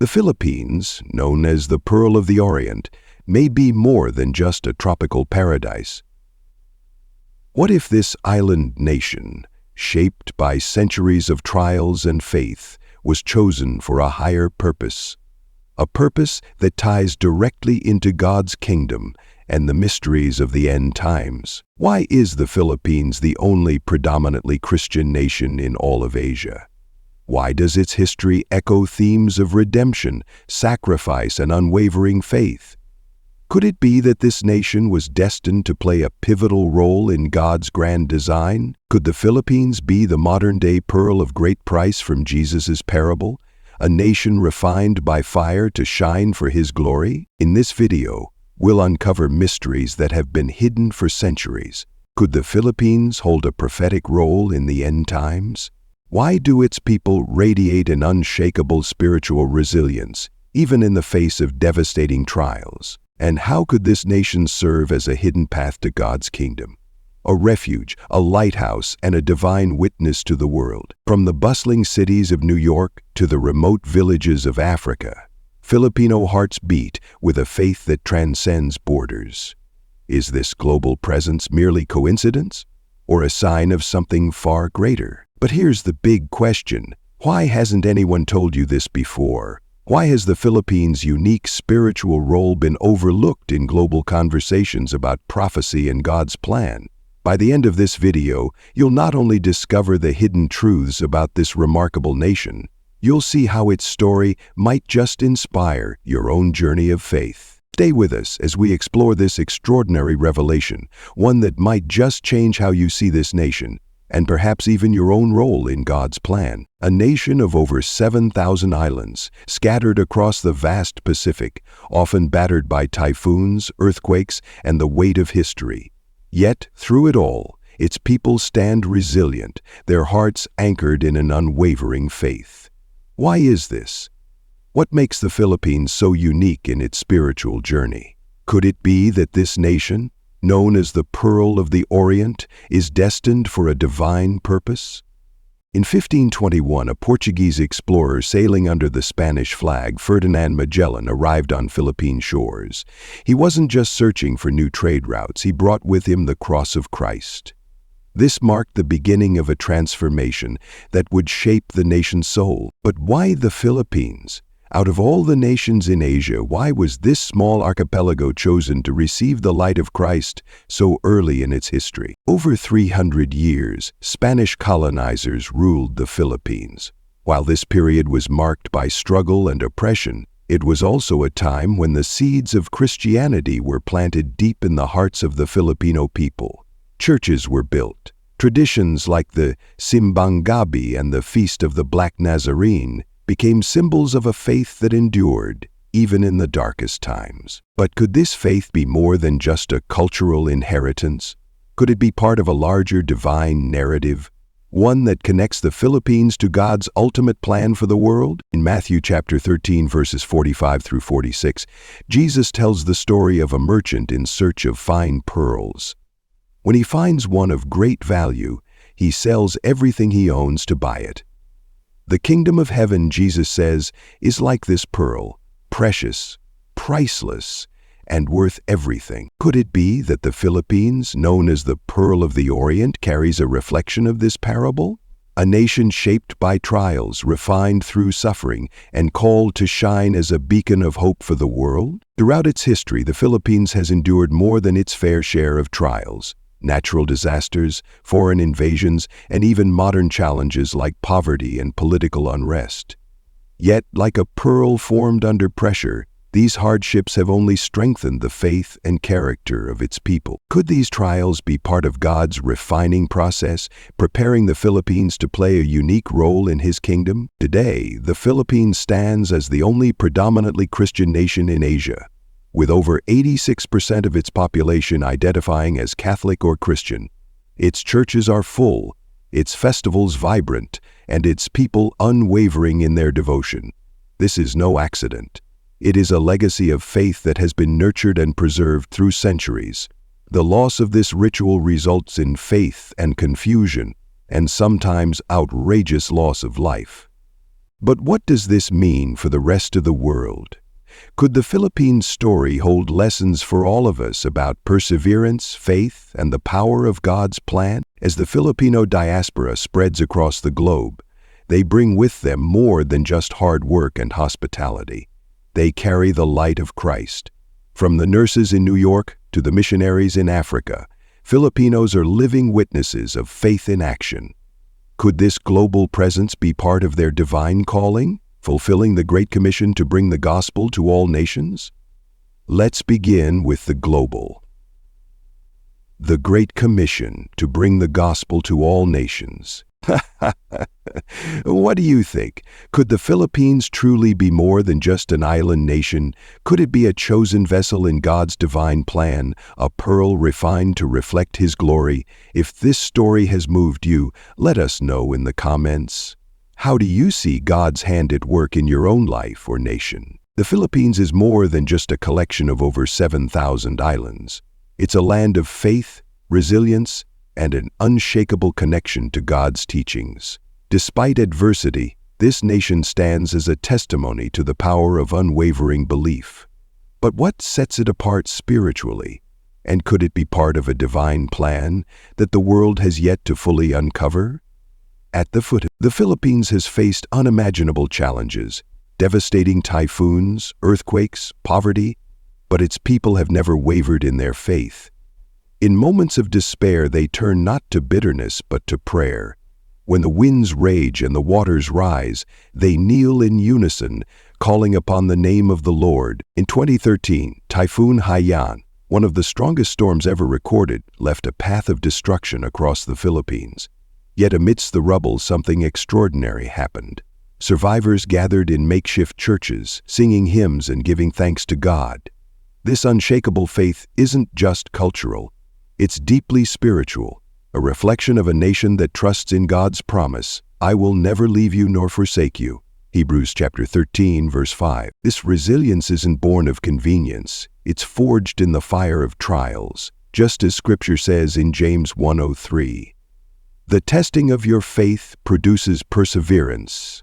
The Philippines, known as the Pearl of the Orient, may be more than just a tropical paradise. What if this island nation, shaped by centuries of trials and faith, was chosen for a higher purpose? A purpose that ties directly into God's kingdom and the mysteries of the end times. Why is the Philippines the only predominantly Christian nation in all of Asia? Why does its history echo themes of redemption, sacrifice, and unwavering faith? Could it be that this nation was destined to play a pivotal role in God's grand design? Could the Philippines be the modern-day pearl of great price from Jesus' parable, a nation refined by fire to shine for His glory? In this video, we'll uncover mysteries that have been hidden for centuries. Could the Philippines hold a prophetic role in the end times? Why do its people radiate an unshakable spiritual resilience, even in the face of devastating trials? And how could this nation serve as a hidden path to God's kingdom? A refuge, a lighthouse, and a divine witness to the world. From the bustling cities of New York to the remote villages of Africa, Filipino hearts beat with a faith that transcends borders. Is this global presence merely coincidence, or a sign of something far greater? But here's the big question. Why hasn't anyone told you this before? Why has the Philippines' unique spiritual role been overlooked in global conversations about prophecy and God's plan? By the end of this video, you'll not only discover the hidden truths about this remarkable nation, you'll see how its story might just inspire your own journey of faith. Stay with us as we explore this extraordinary revelation, one that might just change how you see this nation, and perhaps even your own role in God's plan. A nation of over 7,000 islands, scattered across the vast Pacific, often battered by typhoons, earthquakes, and the weight of history. Yet, through it all, its people stand resilient, their hearts anchored in an unwavering faith. Why is this? What makes the Philippines so unique in its spiritual journey? Could it be that this nation, known as the Pearl of the Orient, is destined for a divine purpose? In 1521, a Portuguese explorer sailing under the Spanish flag, Ferdinand Magellan, arrived on Philippine shores. He wasn't just searching for new trade routes, he brought with him the cross of Christ. This marked the beginning of a transformation that would shape the nation's soul. But why the Philippines? Out of all the nations in Asia, why was this small archipelago chosen to receive the light of Christ so early in its history? Over 300 years, Spanish colonizers ruled the Philippines. While this period was marked by struggle and oppression, it was also a time when the seeds of Christianity were planted deep in the hearts of the Filipino people. Churches were built. Traditions like the Simbang Gabi and the Feast of the Black Nazarene became symbols of a faith that endured, even in the darkest times. But could this faith be more than just a cultural inheritance? Could it be part of a larger divine narrative, one that connects the Philippines to God's ultimate plan for the world? In Matthew chapter 13, verses 45 through 46, Jesus tells the story of a merchant in search of fine pearls. When he finds one of great value, he sells everything he owns to buy it. The kingdom of heaven, Jesus says, is like this pearl, precious, priceless, and worth everything. Could it be that the Philippines, known as the Pearl of the Orient, carries a reflection of this parable? A nation shaped by trials, refined through suffering, and called to shine as a beacon of hope for the world? Throughout its history, the Philippines has endured more than its fair share of trials. Natural disasters, foreign invasions, and even modern challenges like poverty and political unrest. Yet, like a pearl formed under pressure, these hardships have only strengthened the faith and character of its people. Could these trials be part of God's refining process, preparing the Philippines to play a unique role in His kingdom? Today, the Philippines stands as the only predominantly Christian nation in Asia, with over 86% of its population identifying as Catholic or Christian. Its churches are full, its festivals vibrant, and its people unwavering in their devotion. This is no accident. It is a legacy of faith that has been nurtured and preserved through centuries. The loss of this ritual results in faith and confusion, and sometimes outrageous loss of life. But what does this mean for the rest of the world? Could the Philippines story hold lessons for all of us about perseverance, faith, and the power of God's plan? As the Filipino diaspora spreads across the globe, they bring with them more than just hard work and hospitality. They carry the light of Christ. From the nurses in New York to the missionaries in Africa, Filipinos are living witnesses of faith in action. Could this global presence be part of their divine calling, fulfilling the Great Commission to bring the gospel to all nations? Let's begin with the global. The Great Commission to bring the gospel to all nations. What do you think? Could the Philippines truly be more than just an island nation? Could it be a chosen vessel in God's divine plan, a pearl refined to reflect His glory? If this story has moved you, let us know in the comments. How do you see God's hand at work in your own life or nation? The Philippines is more than just a collection of over 7,000 islands. It's a land of faith, resilience, and an unshakable connection to God's teachings. Despite adversity, this nation stands as a testimony to the power of unwavering belief. But what sets it apart spiritually? And could it be part of a divine plan that the world has yet to fully uncover? At the foot, the Philippines has faced unimaginable challenges, devastating typhoons, earthquakes, poverty, but its people have never wavered in their faith. In moments of despair, they turn not to bitterness but to prayer. When the winds rage and the waters rise, they kneel in unison, calling upon the name of the Lord. In 2013, Typhoon Haiyan, one of the strongest storms ever recorded, left a path of destruction across the Philippines. Yet amidst the rubble, something extraordinary happened. Survivors gathered in makeshift churches, singing hymns and giving thanks to God. This unshakable faith isn't just cultural. It's deeply spiritual, a reflection of a nation that trusts in God's promise, "I will never leave you nor forsake you." Hebrews chapter 13, verse 5. This resilience isn't born of convenience. It's forged in the fire of trials, just as Scripture says in James 1:03. The testing of your faith produces perseverance.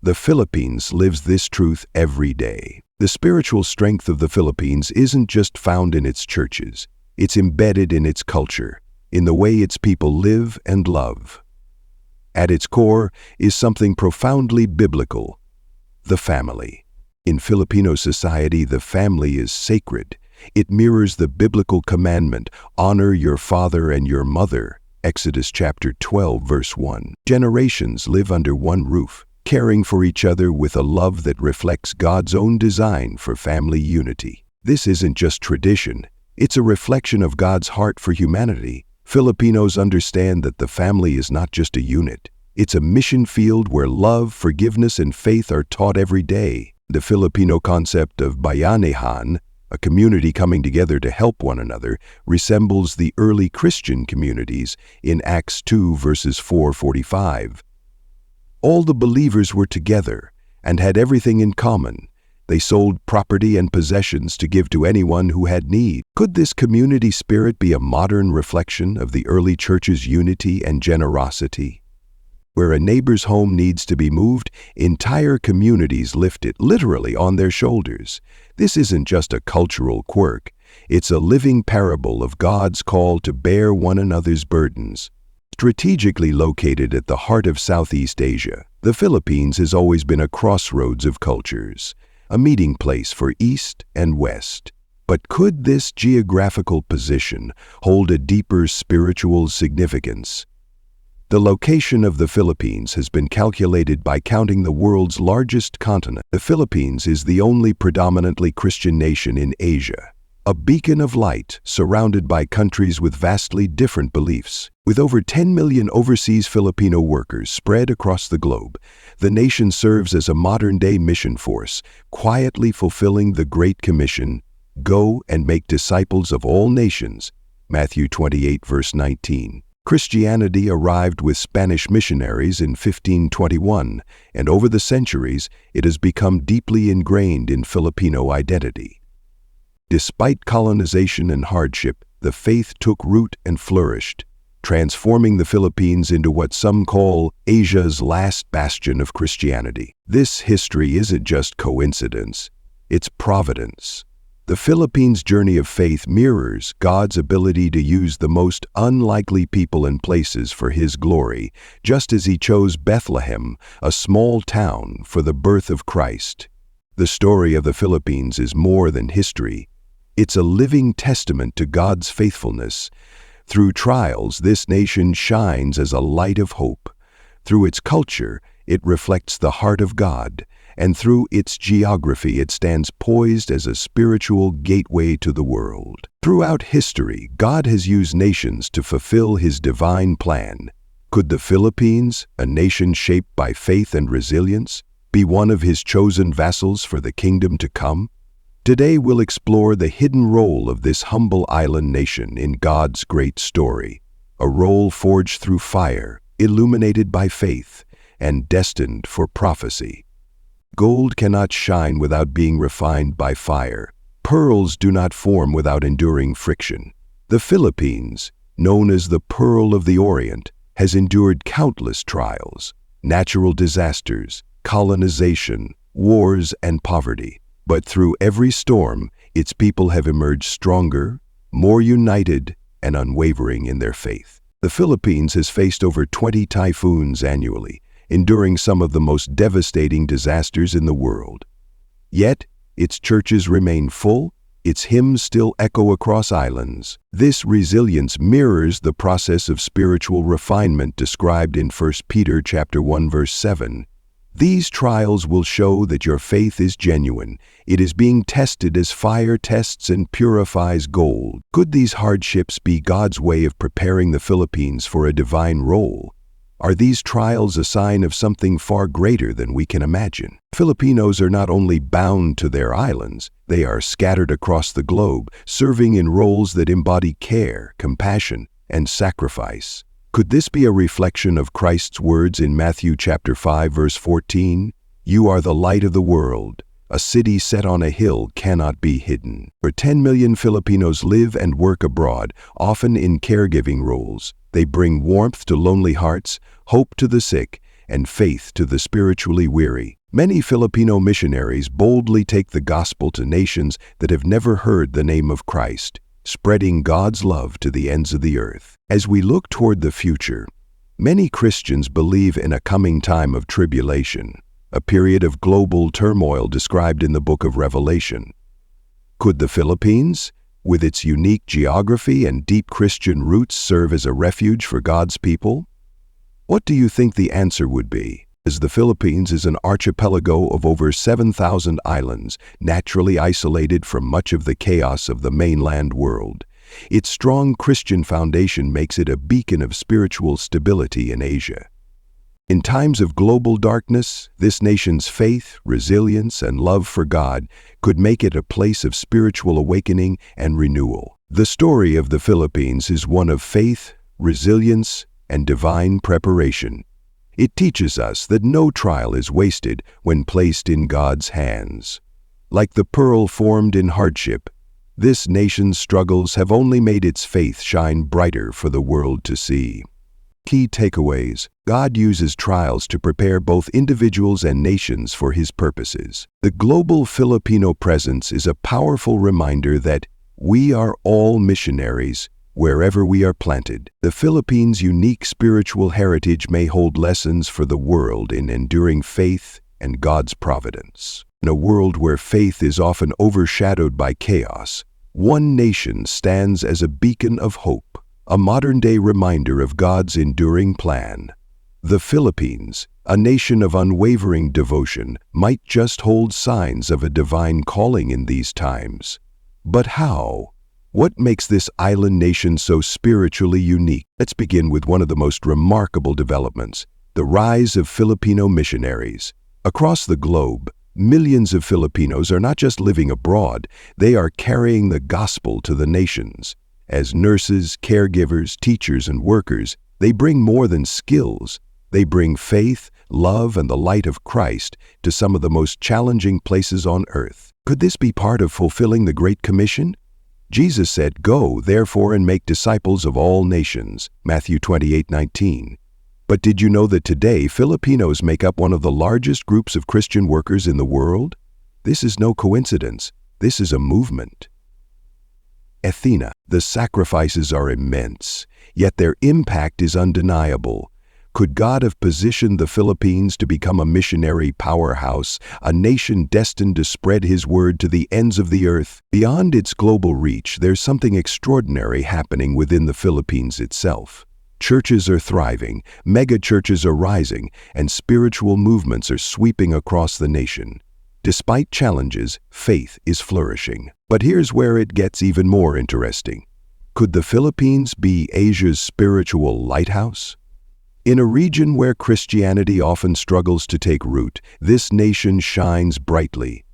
The Philippines lives this truth every day. The spiritual strength of the Philippines isn't just found in its churches. It's embedded in its culture, in the way its people live and love. At its core is something profoundly biblical: the family. In Filipino society, the family is sacred. It mirrors the biblical commandment, "Honor your father and your mother," Exodus chapter 12, verse 1. Generations live under one roof, caring for each other with a love that reflects God's own design for family unity. This isn't just tradition. It's a reflection of God's heart for humanity. Filipinos understand that the family is not just a unit. It's a mission field where love, forgiveness, and faith are taught every day. The Filipino concept of bayanihan, a community coming together to help one another, resembles the early Christian communities in Acts 2, verses 4-45. All the believers were together and had everything in common. They sold property and possessions to give to anyone who had need. Could this community spirit be a modern reflection of the early church's unity and generosity? Where a neighbor's home needs to be moved, entire communities lift it literally on their shoulders. This isn't just a cultural quirk. It's a living parable of God's call to bear one another's burdens. Strategically located at the heart of Southeast Asia, the Philippines has always been a crossroads of cultures, a meeting place for East and West. But could this geographical position hold a deeper spiritual significance? The location of the Philippines has been calculated by counting the world's largest continent. The Philippines is the only predominantly Christian nation in Asia, a beacon of light surrounded by countries with vastly different beliefs. With over 10 million overseas Filipino workers spread across the globe, the nation serves as a modern-day mission force, quietly fulfilling the Great Commission, "Go and make disciples of all nations," Matthew 28, verse 19. Christianity arrived with Spanish missionaries in 1521, and over the centuries, it has become deeply ingrained in Filipino identity. Despite colonization and hardship, the faith took root and flourished. transforming the Philippines into what some call Asia's last bastion of Christianity. This history isn't just coincidence, it's providence. The Philippines' journey of faith mirrors God's ability to use the most unlikely people and places for His glory, just as He chose Bethlehem, a small town, for the birth of Christ. The story of the Philippines is more than history. It's a living testament to God's faithfulness. Through trials, this nation shines as a light of hope. Through its culture, it reflects the heart of God. And through its geography, it stands poised as a spiritual gateway to the world. Throughout history, God has used nations to fulfill His divine plan. Could the Philippines, a nation shaped by faith and resilience, be one of His chosen vessels for the kingdom to come? Today we'll explore the hidden role of this humble island nation in God's great story, a role forged through fire, illuminated by faith, and destined for prophecy. Gold cannot shine without being refined by fire. Pearls do not form without enduring friction. The Philippines, known as the Pearl of the Orient, has endured countless trials, natural disasters, colonization, wars, and poverty. But through every storm, its people have emerged stronger, more united, and unwavering in their faith. The Philippines has faced over 20 typhoons annually, enduring some of the most devastating disasters in the world. Yet, its churches remain full, its hymns still echo across islands. This resilience mirrors the process of spiritual refinement described in 1 Peter chapter 1 verse 7. These trials will show that your faith is genuine. It is being tested as fire tests and purifies gold. Could these hardships be God's way of preparing the Philippines for a divine role? Are these trials a sign of something far greater than we can imagine? Filipinos are not only bound to their islands, they are scattered across the globe, serving in roles that embody care, compassion, and sacrifice. Could this be a reflection of Christ's words in Matthew chapter 5 verse 14? You are the light of the world. A city set on a hill cannot be hidden. For 10 million Filipinos live and work abroad, often in caregiving roles. They bring warmth to lonely hearts, hope to the sick, and faith to the spiritually weary. Many Filipino missionaries boldly take the gospel to nations that have never heard the name of Christ, spreading God's love to the ends of the earth. As we look toward the future, many Christians believe in a coming time of tribulation, a period of global turmoil described in the book of Revelation. Could the Philippines, with its unique geography and deep Christian roots, serve as a refuge for God's people? What do you think the answer would be? As the Philippines is an archipelago of over 7,000 islands, naturally isolated from much of the chaos of the mainland world. Its strong Christian foundation makes it a beacon of spiritual stability in Asia. In times of global darkness, this nation's faith, resilience, and love for God could make it a place of spiritual awakening and renewal. The story of the Philippines is one of faith, resilience, and divine preparation. It teaches us that no trial is wasted when placed in God's hands. Like the pearl formed in hardship, this nation's struggles have only made its faith shine brighter for the world to see. Key takeaways: God uses trials to prepare both individuals and nations for His purposes. The global Filipino presence is a powerful reminder that we are all missionaries wherever we are planted. The Philippines' unique spiritual heritage may hold lessons for the world in enduring faith and God's providence. In a world where faith is often overshadowed by chaos, one nation stands as a beacon of hope, a modern-day reminder of God's enduring plan. The Philippines, a nation of unwavering devotion, might just hold signs of a divine calling in these times. But how? What makes this island nation so spiritually unique? Let's begin with one of the most remarkable developments: the rise of Filipino missionaries. Across the globe, millions of Filipinos are not just living abroad, they are carrying the gospel to the nations. As nurses, caregivers, teachers, and workers, they bring more than skills. They bring faith, love, and the light of Christ to some of the most challenging places on earth. Could this be part of fulfilling the Great Commission? Jesus said, "Go, therefore, and make disciples of all nations," Matthew 28:19. But did you know that today Filipinos make up one of the largest groups of Christian workers in the world? This is no coincidence. This is a movement. Athena, the sacrifices are immense, yet their impact is undeniable. Could God have positioned the Philippines to become a missionary powerhouse, a nation destined to spread His word to the ends of the earth? Beyond its global reach, there's something extraordinary happening within the Philippines itself. Churches are thriving, mega-churches are rising, and spiritual movements are sweeping across the nation. Despite challenges, faith is flourishing. But here's where it gets even more interesting. Could the Philippines be Asia's spiritual lighthouse? In a region where Christianity often struggles to take root, this nation shines brightly.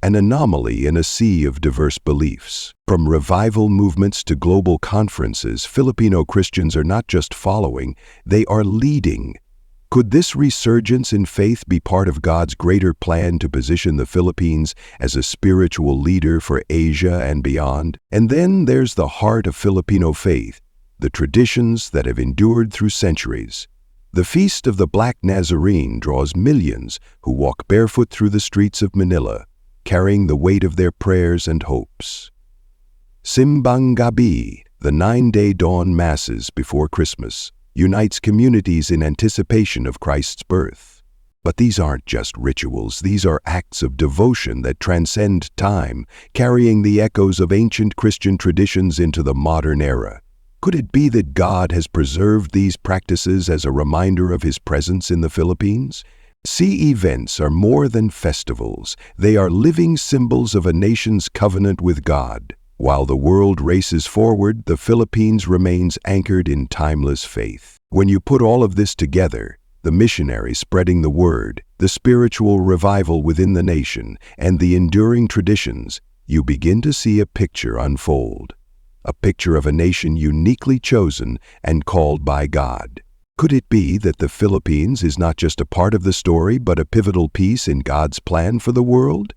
An anomaly in a sea of diverse beliefs. From revival movements to global conferences, Filipino Christians are not just following, they are leading. Could this resurgence in faith be part of God's greater plan to position the Philippines as a spiritual leader for Asia and beyond? And then there's the heart of Filipino faith, the traditions that have endured through centuries. The Feast of the Black Nazarene draws millions who walk barefoot through the streets of Manila, carrying the weight of their prayers and hopes. Simbang Gabi, the 9-day dawn masses before Christmas, unites communities in anticipation of Christ's birth. But these aren't just rituals, these are acts of devotion that transcend time, carrying the echoes of ancient Christian traditions into the modern era. Could it be that God has preserved these practices as a reminder of His presence in the Philippines? Sea events are more than festivals. They are living symbols of a nation's covenant with God. While the world races forward, the Philippines remains anchored in timeless faith. When you put all of this together, the missionary spreading the word, the spiritual revival within the nation, and the enduring traditions, you begin to see a picture unfold. A picture of a nation uniquely chosen and called by God. Could it be that the Philippines is not just a part of the story, but a pivotal piece in God's plan for the world?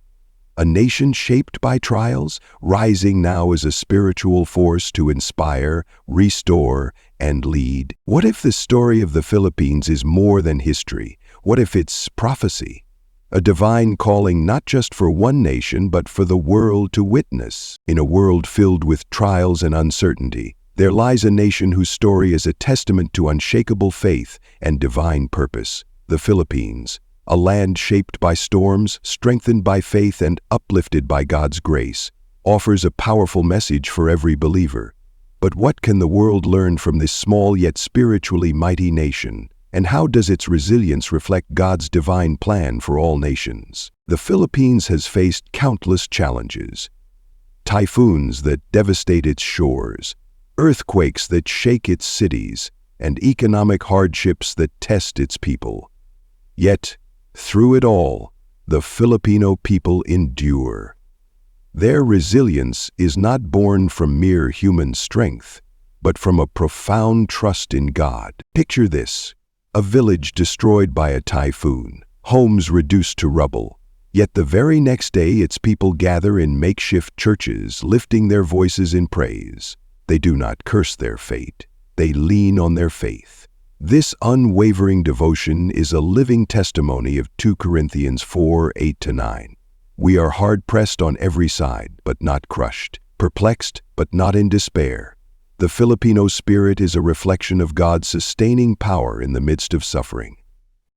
A nation shaped by trials, rising now as a spiritual force to inspire, restore, and lead. What if the story of the Philippines is more than history? What if it's prophecy? A divine calling not just for one nation, but for the world to witness. In a world filled with trials and uncertainty, there lies a nation whose story is a testament to unshakable faith and divine purpose, the Philippines. A land shaped by storms, strengthened by faith, and uplifted by God's grace, offers a powerful message for every believer. But what can the world learn from this small yet spiritually mighty nation? And how does its resilience reflect God's divine plan for all nations? The Philippines has faced countless challenges. Typhoons that devastate its shores, earthquakes that shake its cities, and economic hardships that test its people. Yet, through it all, the Filipino people endure. Their resilience is not born from mere human strength, but from a profound trust in God. Picture this. A village destroyed by a typhoon, homes reduced to rubble. Yet the very next day its people gather in makeshift churches, lifting their voices in praise. They do not curse their fate. They lean on their faith. This unwavering devotion is a living testimony of 2 Corinthians 4:8-9. We are hard-pressed on every side, but not crushed, perplexed, but not in despair. The Filipino spirit is a reflection of God's sustaining power in the midst of suffering.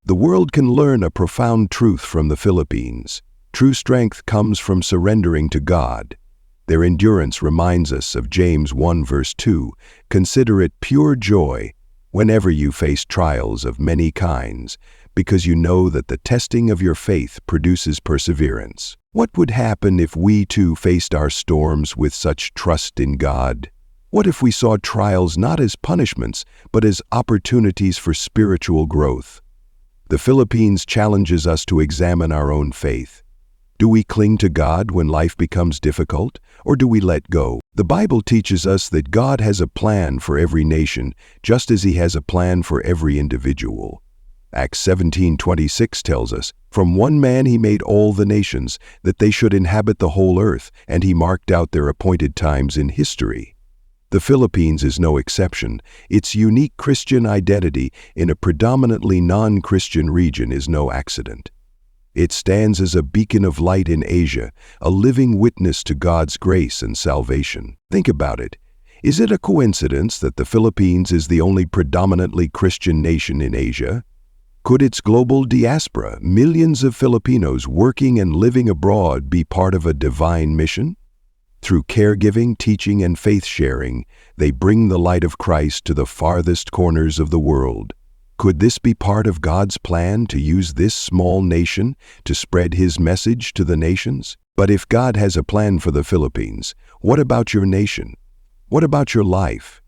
The world can learn a profound truth from the Philippines. True strength comes from surrendering to God. Their endurance reminds us of James 1:2. Consider it pure joy whenever you face trials of many kinds, because you know that the testing of your faith produces perseverance. What would happen if we too faced our storms with such trust in God? What if we saw trials not as punishments, but as opportunities for spiritual growth? The Philippines challenges us to examine our own faith. Do we cling to God when life becomes difficult, or do we let go? The Bible teaches us that God has a plan for every nation, just as He has a plan for every individual. Acts 17:26 tells us, "From one man he made all the nations, that they should inhabit the whole earth, and he marked out their appointed times in history." The Philippines is no exception. Its unique Christian identity in a predominantly non-Christian region is no accident. It stands as a beacon of light in Asia, a living witness to God's grace and salvation. Think about it. Is it a coincidence that the Philippines is the only predominantly Christian nation in Asia? Could its global diaspora, millions of Filipinos working and living abroad, be part of a divine mission? Through caregiving, teaching, and faith-sharing, they bring the light of Christ to the farthest corners of the world. Could this be part of God's plan to use this small nation to spread His message to the nations? But if God has a plan for the Philippines, what about your nation? What about your life?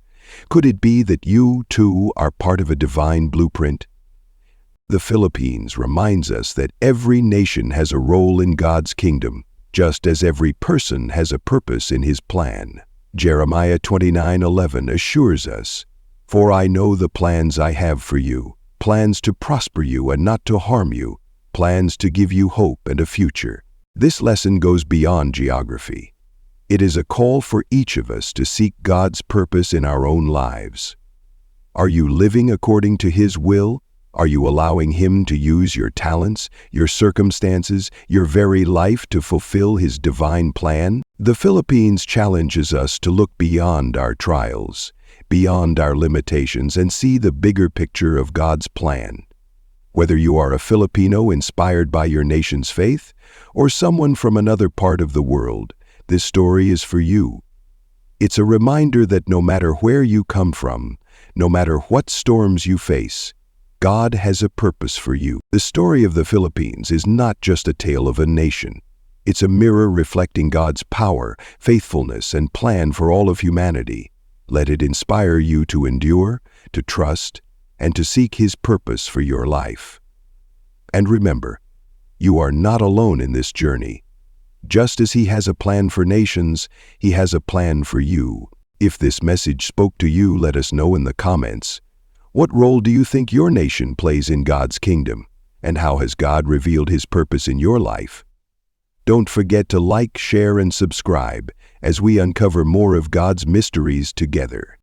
Could it be that you, too, are part of a divine blueprint? The Philippines reminds us that every nation has a role in God's kingdom, just as every person has a purpose in His plan. Jeremiah 29:11 assures us, "For I know the plans I have for you, plans to prosper you and not to harm you, plans to give you hope and a future." This lesson goes beyond geography. It is a call for each of us to seek God's purpose in our own lives. Are you living according to His will? Are you allowing Him to use your talents, your circumstances, your very life to fulfill His divine plan? The Philippines challenges us to look beyond our trials, beyond our limitations, and see the bigger picture of God's plan. Whether you are a Filipino inspired by your nation's faith, or someone from another part of the world, this story is for you. It's a reminder that no matter where you come from, no matter what storms you face, God has a purpose for you. The story of the Philippines is not just a tale of a nation. It's a mirror reflecting God's power, faithfulness, and plan for all of humanity. Let it inspire you to endure, to trust, and to seek His purpose for your life. And remember, you are not alone in this journey. Just as He has a plan for nations, He has a plan for you. If this message spoke to you, let us know in the comments. What role do you think your nation plays in God's kingdom? And how has God revealed His purpose in your life? Don't forget to like, share, and subscribe as we uncover more of God's mysteries together.